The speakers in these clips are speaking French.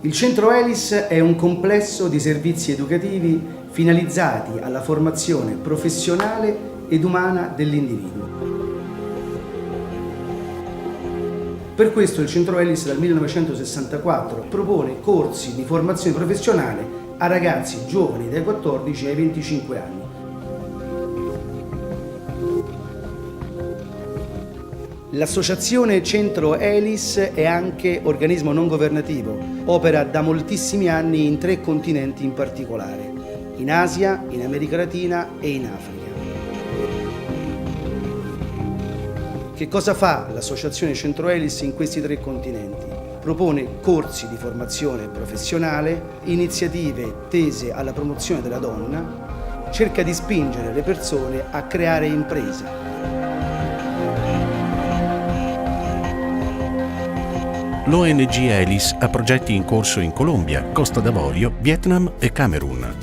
Il Centro Elis è un complesso di servizi educativi finalizzati alla formazione professionale ed umana dell'individuo. Per questo il Centro Elis dal 1964 propone corsi di formazione professionale a ragazzi giovani dai 14 ai 25 anni. L'associazione Centro Elis è anche organismo non governativo, opera da moltissimi anni in 3 continenti in particolare, in Asia, in America Latina e in Africa. Che cosa fa l'associazione Centro Elis in questi 3 continenti? Propone corsi di formazione professionale, iniziative tese alla promozione della donna, cerca di spingere le persone a creare imprese. L'ONG Elis ha progetti in corso in Colombia, Costa d'Avorio, Vietnam e Camerun.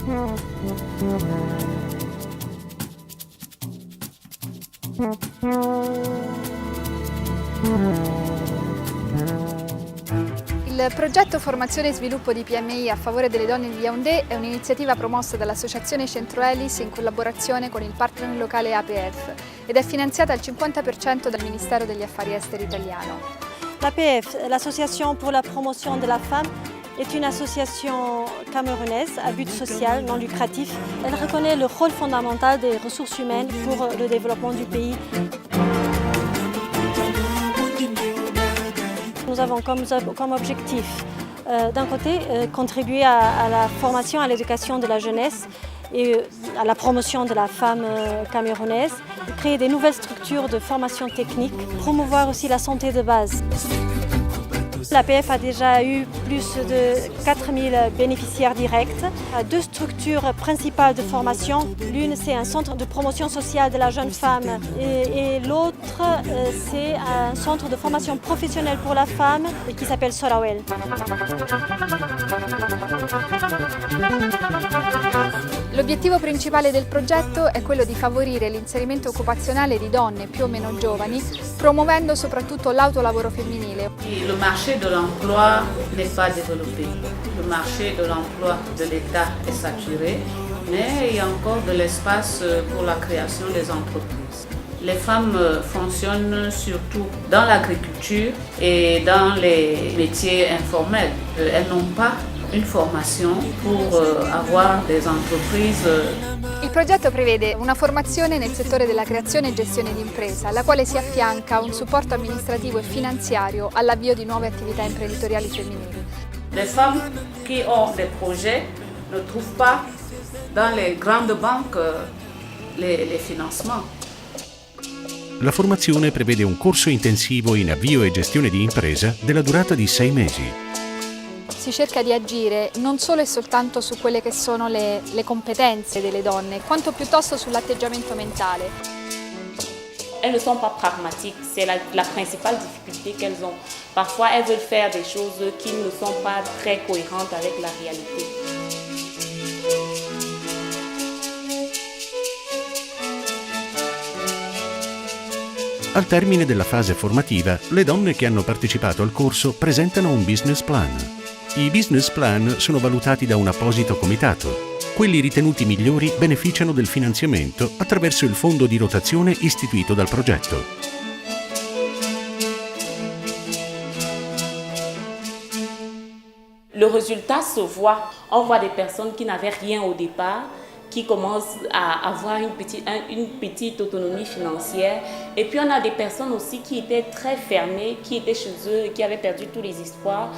Il progetto Formazione e Sviluppo di PMI a favore delle donne di Yaoundé è un'iniziativa promossa dall'Associazione Centro Elis in collaborazione con il partner locale APF ed è finanziata al 50% dal Ministero degli Affari Esteri italiano. L'APF, l'Association pour la promotion de la femme, est une association camerounaise à but social non lucratif. Elle reconnaît le rôle fondamental des ressources humaines pour le développement du pays. Nous avons comme objectif, d'un côté, contribuer à la formation, à l'éducation de la jeunesse et à la promotion de la femme camerounaise, créer des nouvelles structures de formation technique, promouvoir aussi la santé de base. L'APF a déjà eu plus de 4000 bénéficiaires directs, 2 structures principales de formation. L'une, c'est un centre de promotion sociale de la jeune femme et l'autre, c'est un centre de formation professionnelle pour la femme qui s'appelle Sorawel. L'obiettivo principale del progetto è quello di favorire l'inserimento occupazionale di donne più o meno giovani, promuovendo soprattutto l'autolavoro femminile. Le marché de l'emploi n'est pas développé. Le marché de l'emploi de l'État est saturé, mais il y a encore de l'espace pour la création des entreprises. Les femmes fonctionnent surtout dans l'agriculture et dans les métiers informels. Elles n'ont pas une formation pour avoir des entreprises. Il progetto prevede una formazione nel settore della creazione e gestione di impresa, alla quale si affianca un supporto amministrativo e finanziario all'avvio di nuove attività imprenditoriali femminili. Les femmes qui ont des projets ne trouvent pas dans les grandes banques les financements. La formazione prevede un corso intensivo in avvio e gestione di impresa della durata di 6 mesi. Si cerca di agire non solo e soltanto su quelle che sono le competenze delle donne, quanto piuttosto sull'atteggiamento mentale. Elles ne sont pas pragmatiques, c'est la principale difficulté qu'elles ont. Parfois, elles veulent faire des choses qui ne sont pas très cohérentes avec la réalité. Al termine della fase formativa, le donne che hanno partecipato al corso presentano un business plan. I business plan sono valutati da un apposito comitato. Quelli ritenuti migliori beneficiano del finanziamento attraverso il fondo di rotazione istituito dal progetto. Le résultat se voit. On voit des personnes qui n'avaient rien au départ, qui commencent à avoir une petite autonomie financière. Et puis on a des personnes aussi qui étaient très fermées, qui étaient chez eux, qui avaient perdu tous les espoirs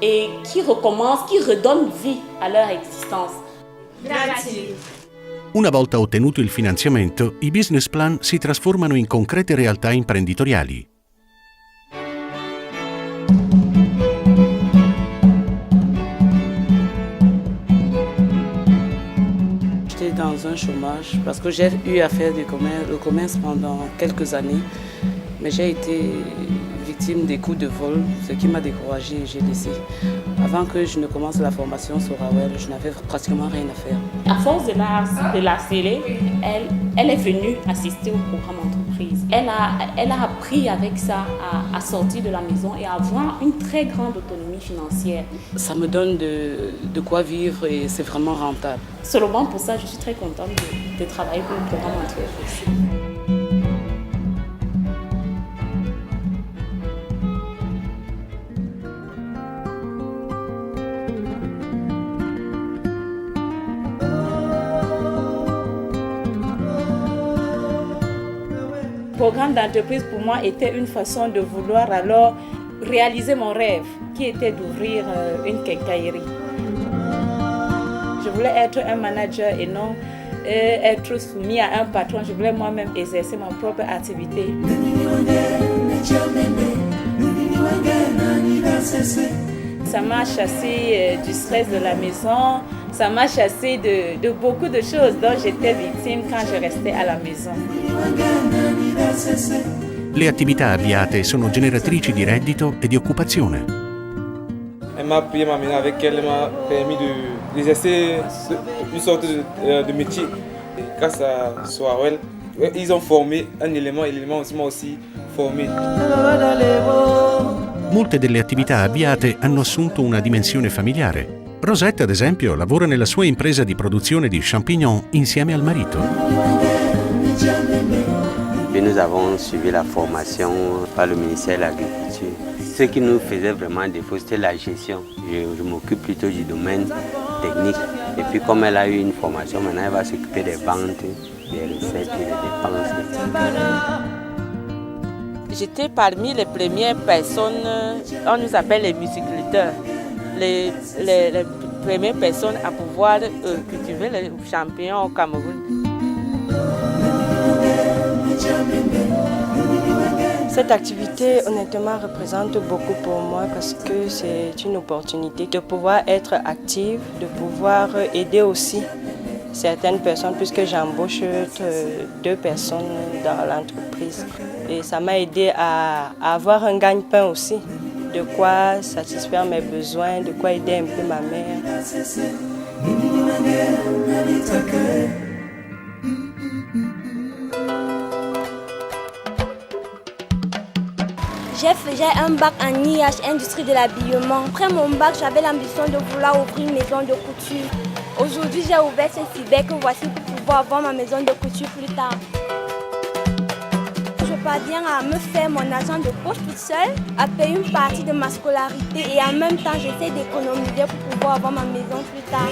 et qui recommencent, qui redonnent vie à leur existence. Grazie. Una volta ottenuto il finanziamento, i business plan si trasformano in concrete realtà imprenditoriali. J'étais dans un chômage parce que j'ai eu à faire le commerce pendant quelques années, mais j'ai été victime des coups de vol, ce qui m'a découragée et j'ai laissé. Avant que je ne commence la formation sur Sorawel, je n'avais pratiquement rien à faire. À force de la harceler, elle est venue assister au programme entreprise. l'entreprise. Elle a appris avec ça à sortir de la maison et à avoir une très grande autonomie financière. Ça me donne de quoi vivre et c'est vraiment rentable. Seulement pour ça, je suis très contente de travailler pour le programme entreprise. Le programme d'entreprise pour moi était une façon de vouloir alors réaliser mon rêve qui était d'ouvrir une quincaillerie. Je voulais être un manager et non être soumis à un patron. Je voulais moi-même exercer ma propre activité. Ça m'a chassé du stress de la maison, ça m'a chassé de beaucoup de choses dont j'étais victime quand je restais à la maison. Le attività avviate sono generatrici di reddito e di occupazione. Elle m'a appris à m'amener avec elle, elle m'a permis d'exercer une sorte de métier. Grâce à Soarwell, ils ont formé un élément aussi m'a aussi formé. Molte delle attività avviate hanno assunto una dimensione familiare. Rosetta, ad esempio, lavora nella sua impresa di produzione di champignon insieme al marito. Nous avons suivi la formation par le ministère de l'Agriculture. Ce qui nous faisait vraiment défaut, c'était la gestion. Je m'occupe plutôt du domaine technique. Et puis comme elle a eu une formation, maintenant elle va s'occuper des ventes, des recettes et des dépenses. J'étais parmi les premières personnes, on nous appelle les musiculteurs, les premières personnes à pouvoir cultiver les champignons au Cameroun. Cette activité, honnêtement, représente beaucoup pour moi parce que c'est une opportunité de pouvoir être active, de pouvoir aider aussi certaines personnes puisque j'embauche 2 personnes dans l'entreprise. Et ça m'a aidé à avoir un gagne-pain aussi, de quoi satisfaire mes besoins, de quoi aider un peu ma mère. J'ai fait un bac en IH, industrie de l'habillement. Après mon bac, j'avais l'ambition de vouloir ouvrir une maison de couture. Aujourd'hui, j'ai ouvert ce cyber que voici pour pouvoir avoir ma maison de couture plus tard. Je parviens à me faire mon argent de poche toute seule, à payer une partie de ma scolarité et en même temps, j'essaie d'économiser pour pouvoir avoir ma maison plus tard.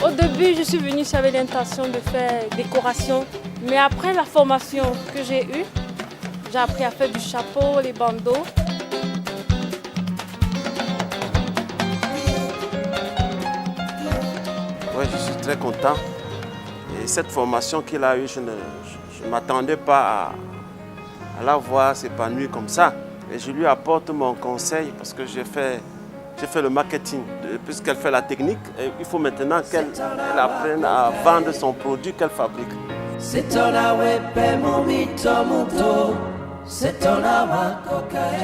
Au début, je suis venue avec l'intention de faire décoration. Mais après la formation que j'ai eue, j'ai appris à faire du chapeau, les bandeaux. Oui, je suis très content. Et cette formation qu'il a eue, je ne m'attendais pas à la voir s'épanouir comme ça. Et je lui apporte mon conseil parce que j'ai fait le marketing. Puisqu'elle fait la technique, et il faut maintenant qu'elle apprenne à vendre son produit qu'elle fabrique. J'ai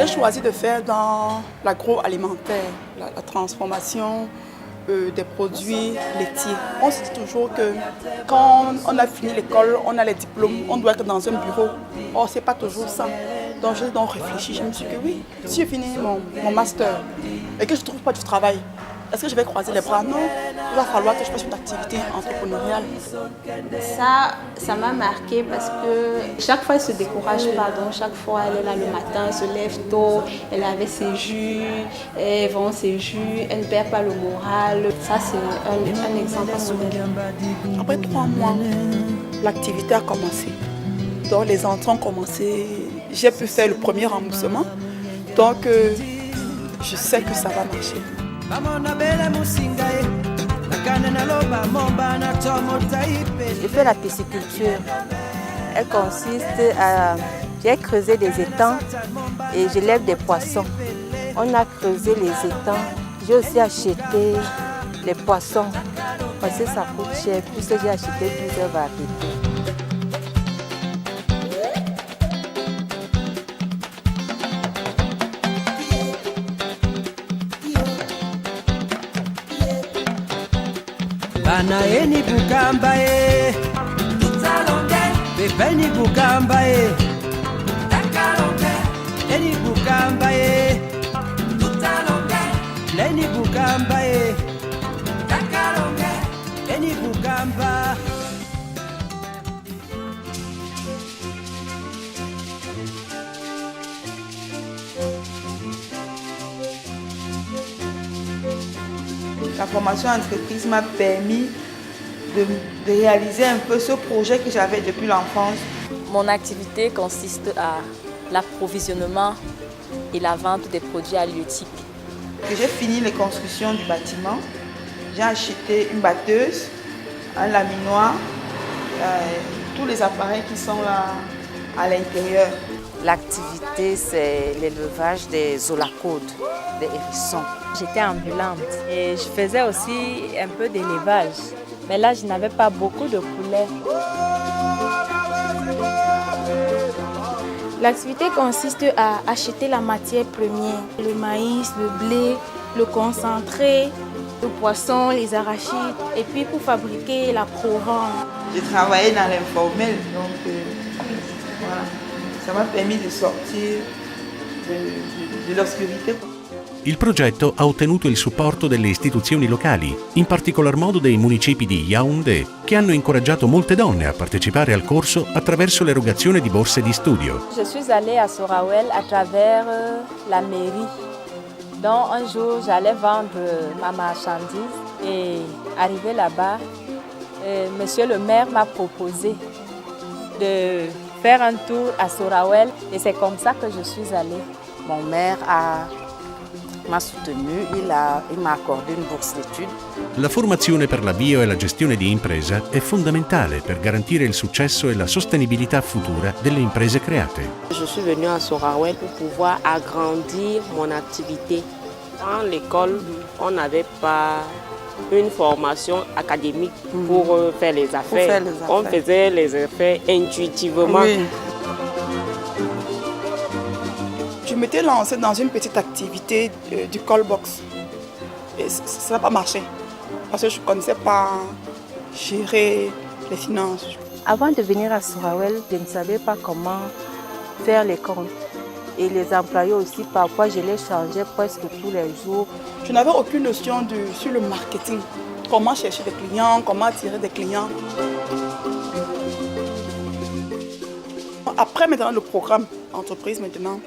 choisi de faire dans l'agroalimentaire, la transformation des produits laitiers. On se dit toujours que quand on a fini l'école, on a les diplômes, on doit être dans un bureau. Or, ce n'est pas toujours ça. Donc, j'ai donc réfléchi, je me suis dit que oui, si je finis mon master et que je ne trouve pas du travail, est-ce que je vais croiser les bras? Non, il va falloir que je fasse une activité entrepreneuriale. Ça m'a marqué parce que chaque fois elle ne se décourage pas. Donc chaque fois elle est là le matin, elle se lève tôt, elle avait ses jus, elle vend ses jus, elle ne perd pas le moral. Ça c'est un exemple à soutenir. Après 3 mois, l'activité a commencé. Donc les entrants ont commencé, j'ai pu faire le premier remboursement. Donc je sais que ça va marcher. J'ai fait la pisciculture. Elle consiste à... J'ai creusé des étangs et j'élève des poissons. On a creusé les étangs. J'ai aussi acheté les poissons parce que ça coûte cher puisque j'ai acheté plusieurs variétés. Banaeni Bukamba Beni Bugamba e Eni Bugamba e Leni Bugamba e Eni Bugamba. La formation entreprise m'a permis de réaliser un peu ce projet que j'avais depuis l'enfance. Mon activité consiste à l'approvisionnement et la vente des produits halieutiques. J'ai fini les constructions du bâtiment. J'ai acheté une batteuse, un laminoir, tous les appareils qui sont là à l'intérieur. L'activité, c'est l'élevage des olacodes, des hérissons. J'étais ambulante et je faisais aussi un peu d'élevage. Mais là, je n'avais pas beaucoup de poulets. L'activité consiste à acheter la matière première, le maïs, le blé, le concentré, le poisson, les arachides, et puis pour fabriquer la provence. J'ai travaillé dans l'informel, donc voilà. Ça m'a permis di sortir dell'oscurità. Il progetto ha ottenuto il supporto delle istituzioni locali, in particolar modo dei municipi di Yaoundé, che hanno incoraggiato molte donne a partecipare al corso attraverso l'erogazione di borse di studio. Je suis allée à Sorawel à travers la mairie. Donc un jour, j'allais vendre ma marchandise et arrivé là-bas, monsieur le maire m'a proposé de faire un tour à Sorawel et c'est comme ça que je suis allée. Mon maire m'a soutenue, il m'a accordé une bourse d'études. La formazione per l'avvio e la gestione di impresa è fondamentale per garantire il successo e la sostenibilità futura delle imprese create. Je suis venue à Sorawel pour pouvoir agrandir mon activité. Dans l'école, on n'avait pas une formation académique pour faire les affaires. On faisait les affaires intuitivement. Oui. Je m'étais lancée dans une petite activité du call box. Et ça n'a pas marché. Parce que je ne connaissais pas gérer les finances. Avant de venir à Sorawel, je ne savais pas comment faire les comptes. Et les employés aussi, parfois, je les changeais presque tous les jours. Je n'avais aucune notion sur le marketing. Comment chercher des clients, comment attirer des clients. Après maintenant le programme entreprise maintenant,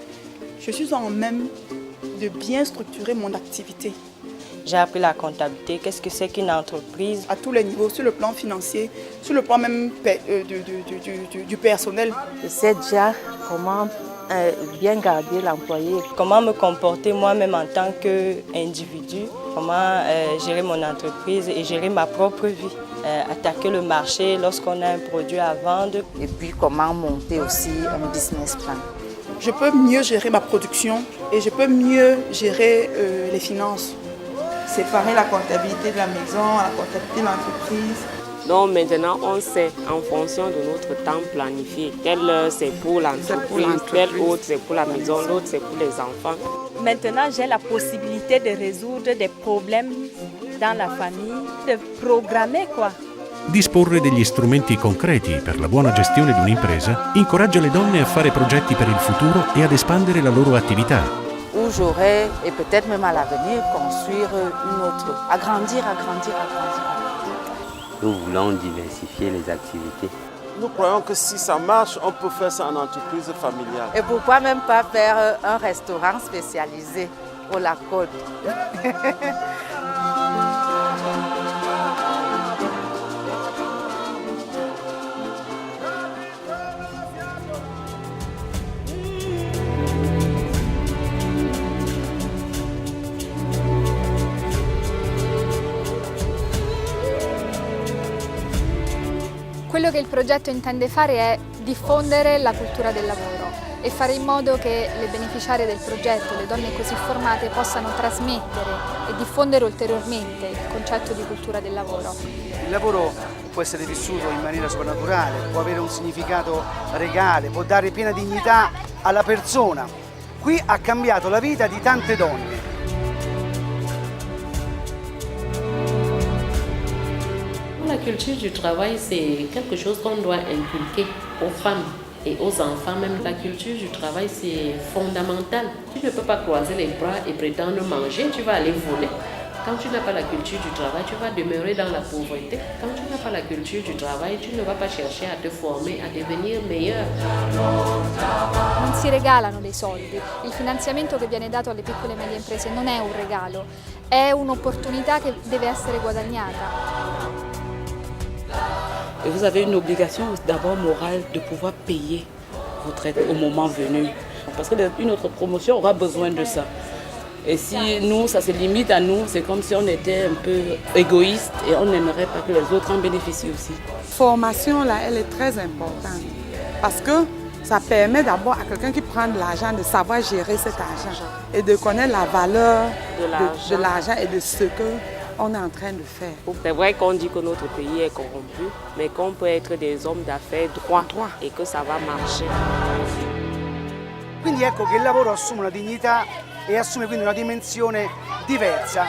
je suis en même de bien structurer mon activité. J'ai appris la comptabilité, qu'est-ce que c'est qu'une entreprise. À tous les niveaux, sur le plan financier, sur le plan même du personnel. Je sais déjà comment bien garder l'employé. Comment me comporter moi-même en tant qu'individu, comment gérer mon entreprise et gérer ma propre vie. Attaquer le marché lorsqu'on a un produit à vendre. Et puis comment monter aussi un business plan. Je peux mieux gérer ma production et je peux mieux gérer les finances. Séparer la comptabilité de la maison, la comptabilité de l'entreprise. Donc maintenant, on sait en fonction de notre temps planifié. Telle heure c'est pour l'entreprise, telle autre c'est pour la maison, l'autre c'est pour les enfants. Maintenant, j'ai la possibilité de résoudre des problèmes dans la famille, de programmer quoi. Disporre degli strumenti concreti per la buona gestione di un'impresa incoraggia le donne a fare progetti per il futuro e ad espandere la loro attività. Où j'aurais, et peut-être même à l'avenir, construire une autre, agrandir. Nous voulons diversifier les activités. Nous croyons que si ça marche, on peut faire ça en entreprise familiale. Et pourquoi même pas faire un restaurant spécialisé au La Côte. Quello che il progetto intende fare è diffondere la cultura del lavoro e fare in modo che le beneficiarie del progetto, le donne così formate, possano trasmettere e diffondere ulteriormente il concetto di cultura del lavoro. Il lavoro può essere vissuto in maniera soprannaturale, può avere un significato regale, può dare piena dignità alla persona. Qui ha cambiato la vita di tante donne. La culture du travail, c'est quelque chose qu'on doit inculquer aux femmes et aux enfants, même la culture du travail, c'est fondamental. Tu ne peux pas croiser les bras et prétendre manger, tu vas aller voler. Quand tu n'as pas la culture du travail, tu vas demeurer dans la pauvreté. Quand tu n'as pas la culture du travail, tu ne vas pas chercher à te former, à devenir meilleur. Non si regalano dei soldi. Il finanziamento che viene dato alle piccole e medie imprese non è un regalo, è un'opportunità che deve essere guadagnata. Et vous avez une obligation d'abord morale de pouvoir payer votre aide au moment venu. Parce qu'une autre promotion aura besoin de ça. Et si nous, ça se limite à nous, c'est comme si on était un peu égoïste et on n'aimerait pas que les autres en bénéficient aussi. La formation, là, elle est très importante parce que ça permet d'abord à quelqu'un qui prend de l'argent de savoir gérer cet argent et de connaître la valeur de l'argent et de ce qu'on est en train de faire. C'est vrai qu'on dit que notre pays est corrompu, mais qu'on peut être des hommes d'affaires droits et que ça va marcher. Quindi ecco che il lavoro assume una dignità e assume quindi una dimensione diversa.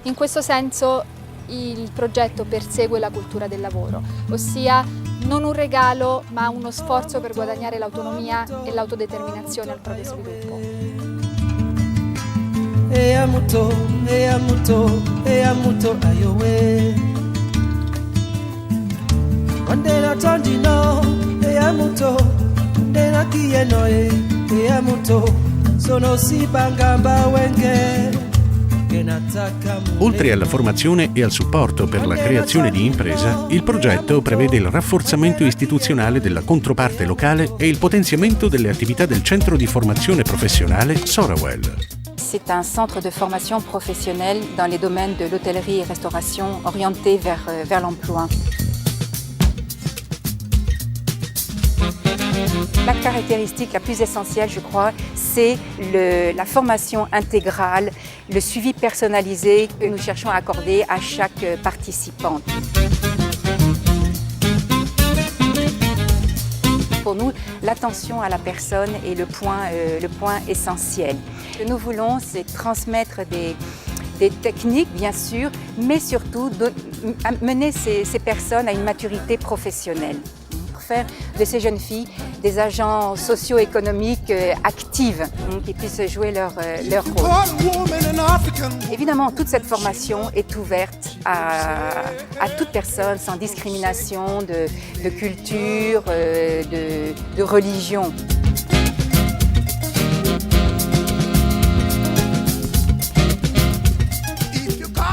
In questo senso il progetto persegue la cultura del lavoro, ossia non un regalo ma uno sforzo per guadagnare l'autonomia e l'autodeterminazione al proprio sviluppo. Ayowe. Wandera tondino, eamuto, ndera kieno eamuto, sono si bangamba wenge. Oltre alla formazione e al supporto per la creazione di impresa, il progetto prevede il rafforzamento istituzionale della controparte locale e il potenziamento delle attività del centro di formazione professionale Sorawell. C'est un centre de formation professionnelle dans les domaines de l'hôtellerie et restauration orienté vers l'emploi. La caractéristique la plus essentielle, je crois, c'est la formation intégrale, le suivi personnalisé que nous cherchons à accorder à chaque participante. Pour nous, l'attention à la personne est le point essentiel. Ce que nous voulons, c'est transmettre des techniques, bien sûr, mais surtout mener ces personnes à une maturité professionnelle. Faire de ces jeunes filles des agents socio-économiques actives qui puissent jouer leur rôle. Évidemment, toute cette formation est ouverte à toute personne sans discrimination de culture, de religion.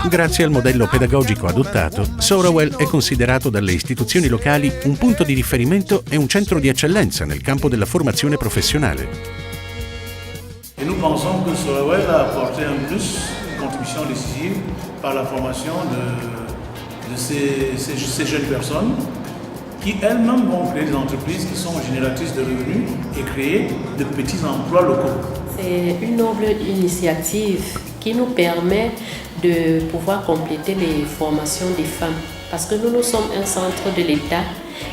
Grazie al modello pedagogico adottato, Sorawell è considerato dalle istituzioni locali un punto di riferimento e un centro di eccellenza nel campo della formazione professionale. Et nous pensons que Sorawell a apporté un plus, une contribution décisive par la formation de ces jeunes personnes qui elles-mêmes vont créer des entreprises qui sont génératrices de revenus et créer de petits emplois locaux. C'est une noble initiative qui nous permet de pouvoir compléter les formations des femmes. Parce que nous sommes un centre de l'État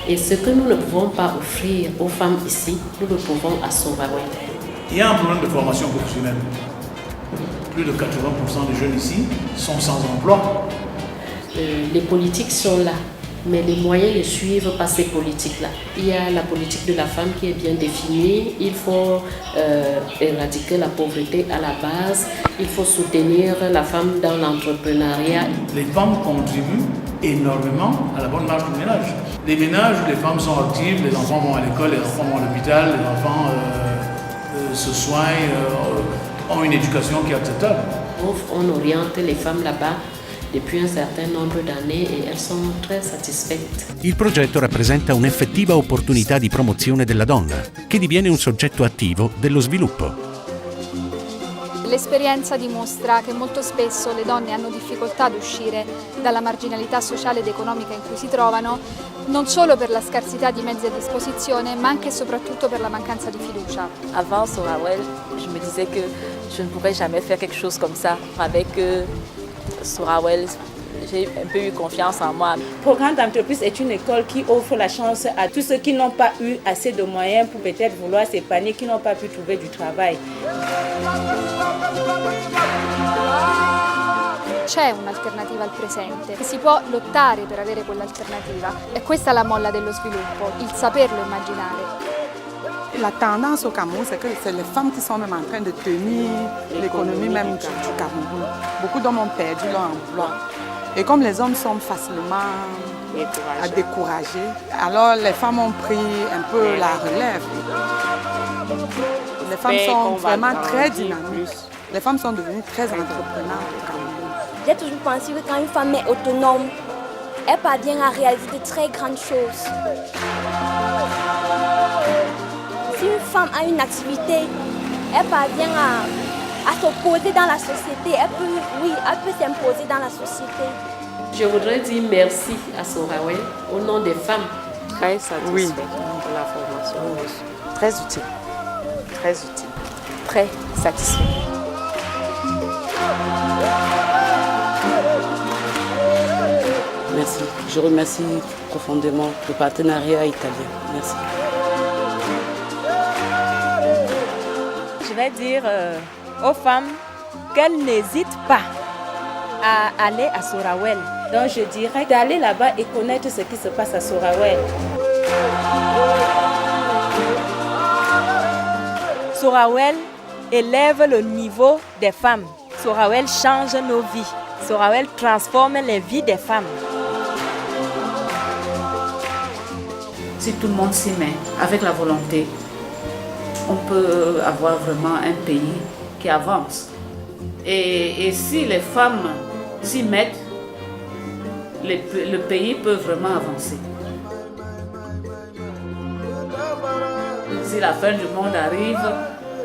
et ce que nous ne pouvons pas offrir aux femmes ici, nous le pouvons à Sorawell. Il y a un problème de formation professionnelle. Plus de 80% des jeunes ici sont sans emploi. Les politiques sont là, mais les moyens ne suivent pas ces politiques-là. Il y a la politique de la femme qui est bien définie. Il faut éradiquer la pauvreté à la base. Il faut soutenir la femme dans l'entrepreneuriat. Les femmes contribuent énormément à la bonne marche du ménage. Les ménages où les femmes sont actives, les enfants vont à l'école, les enfants vont à l'hôpital, les enfants se soignent, ont une éducation qui est acceptable. On oriente les femmes là-bas depuis un certain nombre d'années e elles sont très satisfaites. Il progetto rappresenta un'effettiva opportunità di promozione della donna, che diviene un soggetto attivo dello sviluppo. L'esperienza dimostra che molto spesso le donne hanno difficoltà ad uscire dalla marginalità sociale ed economica in cui si trovano, non solo per la scarsità di mezzi a disposizione, ma anche e soprattutto per la mancanza di fiducia. Avant Sorawell, je me disais que je ne pourrais jamais faire quelque chose comme ça. Avec Sorawell, j'ai un peu eu confiance en moi. Le programme d'entreprise est une école qui offre la chance à tous ceux qui n'ont pas eu assez de moyens pour peut-être vouloir s'épanouir, qui n'ont pas pu trouver du travail. c'è un'alternativa al presente, si può lottare per avere quell'alternativa. E questa è la molla dello sviluppo, il saperlo immaginare. La tendance au Cameroun, c'est que c'est les femmes qui sont même en train de tenir l'économie même du Cameroun. Beaucoup d'hommes ont perdu leur emploi. Et comme les hommes sont facilement à décourager, alors les femmes ont pris un peu la relève. Les femmes sont vraiment très dynamiques. Les femmes sont devenues très entreprenantes au Cameroun. J'ai toujours pensé que quand une femme est autonome, elle parvient à réaliser de très grandes choses. Si une femme a une activité, elle parvient à s'opposer dans la société. Elle peut s'imposer dans la société. Je voudrais dire merci à Sorawel au nom des femmes. Très satisfaite de la formation. Très utile. Très utile. Très satisfait. Merci. Je remercie profondément le partenariat italien. Merci. Je vais dire aux femmes qu'elles n'hésitent pas à aller à Sorawel. Donc je dirais d'aller là-bas et connaître ce qui se passe à Sorawel. Sorawel élève le niveau des femmes. Sorawel change nos vies. Sorawel transforme les vies des femmes. Si tout le monde s'y met avec la volonté, on peut avoir vraiment un pays qui avance. Et si les femmes s'y mettent, le pays peut vraiment avancer. Si la fin du monde arrive,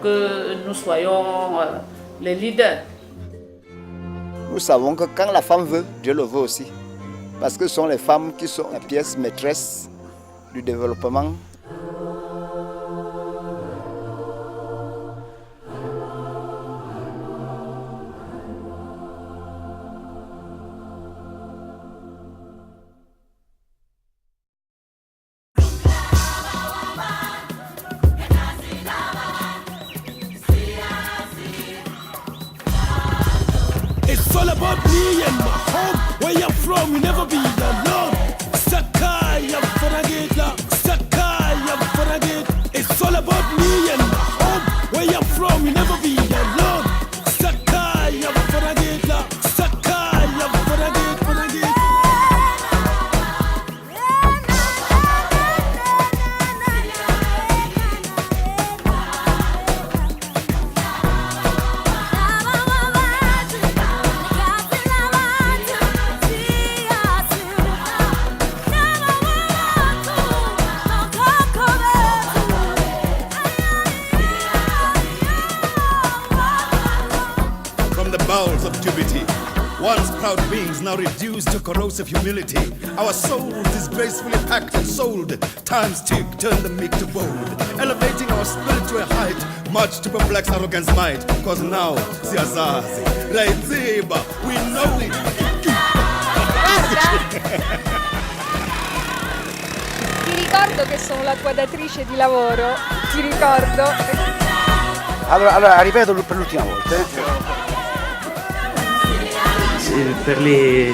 que nous soyons les leaders. Nous savons que quand la femme veut, Dieu le veut aussi. Parce que ce sont les femmes qui sont la pièce maîtresse du développement. It's all about me and my home. Where I'm from, we never be alone. Sakai, I'm Faragela. Sakai, I'm Faragela. It's all about me and my home. Where I'm from, we never be alone. Sakai, I'm Faragela. Sakai, I'm Faragela. Of duty. Once proud beings, now reduced to corrosive humility. Our souls disgracefully packed and sold. Time's tick, turn the meek to bold. Elevating our spirit to a height, much to perplex arrogance might. Cause now, Siazazi, Raiziba, we know it. Ti ricordo che sono la tua datrice di lavoro, ti ricordo. Allora ripeto per l'ultima volta. Per les...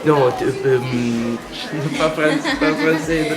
Non, pas français.